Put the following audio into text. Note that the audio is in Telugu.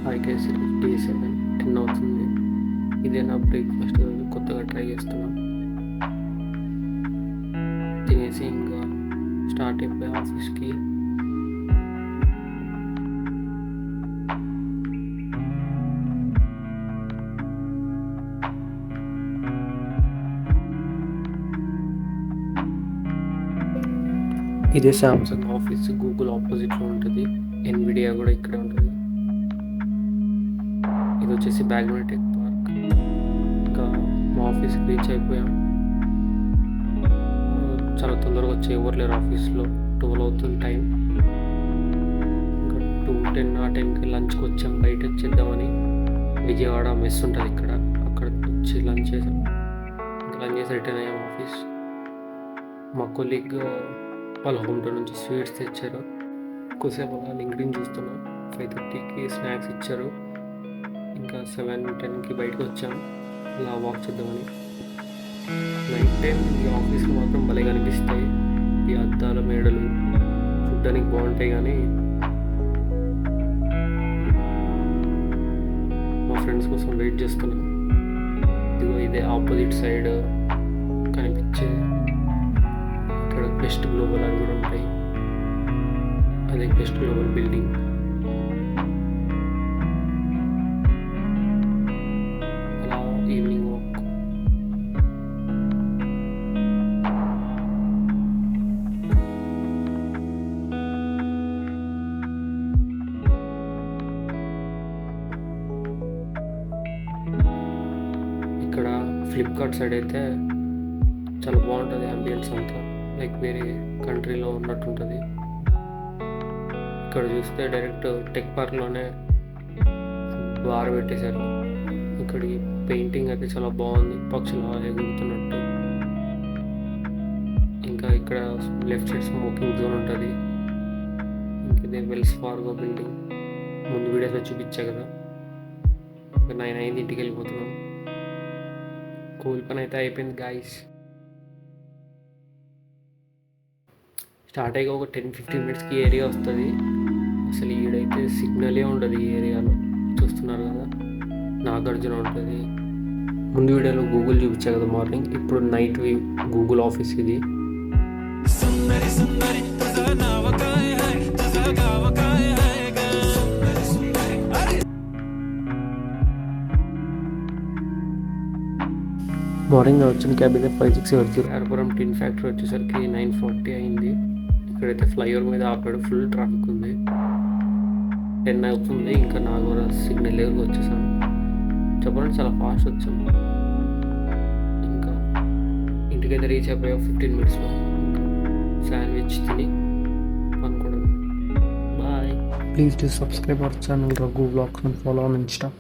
హాయ్ గైస్, డే 7 10 అవుతుంది. ఇదే నా బ్రేక్ఫాస్ట్. కొత్తగా ట్రై చేస్తున్నాం. తినేసి ఇంకా స్టార్ట్ అయిపోయి ఆఫీస్కి. ఇదే సామ్సంగ్ ఆఫీస్, గూగుల్ ఆపోజిట్లో ఉంటుంది. ఎన్విడియా కూడా ఇక్కడ ఉంటుంది. ఇది వచ్చేసి బ్యాగ్మన్ టెక్ పార్క్. ఇంకా మా ఆఫీస్కి రీచ్ అయిపోయాం. చాలా తొందరగా వచ్చి ఎవరు లేరు ఆఫీస్లో. 12 అవుతుంది టైం. ఇంకా 2:10 ఆ టైంకి లంచ్కి వచ్చాం. బయట వచ్చేద్దామని. విజయవాడ మెస్ ఉంటుంది ఇక్కడ, అక్కడ వచ్చి లంచ్ చేసాం. ఇంకా లంచ్ చేసి రిటర్న్ అయ్యాం ఆఫీస్. మా కొలీగ్ వాళ్ళ హోమ్ టౌన్ నుంచి స్వీట్స్ తెచ్చారు. కొద్దిసేపు అలా లింక్డ్ఇన్ చూస్తున్నాం. 5:30కి స్నాక్స్ ఇచ్చారు. ఇంకా 7:10కి బయటకు వచ్చాం ఇలా వాక్ చేద్దామని. నైట్ టైం ఈ ఆఫీస్లో మాత్రం భలే కనిపిస్తాయి. ఈ అద్దాల మేడలు చూడ్డానికి బాగుంటాయి. కానీ మా ఫ్రెండ్స్ కోసం వెయిట్ చేస్తున్నాం. ఇదిగో ఇదే ఆపోజిట్ సైడ్ కనిపించే ఇక్కడ బెస్ట్ గ్లోబల్ అవి కూడా ఉంటాయి. అదే బెస్ట్ గ్లోబల్ బిల్డింగ్. అలా ఈవినింగ్ వాక్. ఇక్కడ ఫ్లిప్కార్ట్ సైడ్ అయితే చాలా బాగుంటుంది. అంబియన్స్ అంతా లైక్ వేరే కంట్రీలో ఉన్నట్టు ఉంటుంది. ఇక్కడ చూస్తే డైరెక్ట్ టెక్ పార్క్లోనే బార్ పెట్టేశారు. ఇక్కడి పెయింటింగ్ అయితే చాలా బాగుంది, పక్షులు ఎగురుతున్నట్టు. ఇంకా ఇక్కడ లెఫ్ట్ సైడ్ స్మోకింగ్ జోన్ ఉంటుంది. ఇంక ఇదే వెల్స్ ఫార్గో బిల్డింగ్. ముందు వీడియోస్లో చూపించా కదా. ఇంకా 9 అయింది, ఇంటికి వెళ్ళిపోతున్నాం. కూల్ పని అయితే అయిపోయింది గాయస్. స్టార్ట్ అయ్యి ఒక 10-15 మినిట్స్కి ఏరియా వస్తుంది. అసలు ఈడైతే సిగ్నలే ఉండదు ఈ ఏరియాలో. చూస్తున్నారు కదా, నాగార్జున ఉంటుంది. ముందు వీడియోలో గూగుల్ చూపించా కదా మార్నింగ్. ఇప్పుడు నైట్ వ్యూ గూగుల్ ఆఫీస్ ఇది. మార్నింగ్ వచ్చిన క్యాబ్ అయితే 5-6 వరకు. అరపురం టిన్ ఫ్యాక్టరీ వచ్చేసరికి 9:40 అయింది. ఇక్కడైతే ఫ్లైఓవర్ మీద ఆపాడు. ఫుల్ ట్రాఫిక్ ఉంది. 10 అవుతుంది. ఇంకా నాగవరం సిగ్నల్ దగ్గరకు వచ్చేసాం. చెప్పాలంటే చాలా ఫాస్ట్ వచ్చాం. ఇంకా ఇంటికైతే రీచ్ అయిపోయాం 15 మినిట్స్లో. ఇంకా శాండ్విచ్ తిని అనుకోవడం. Bye. Please do subscribe our channel Raghu vlogs and follow on Insta.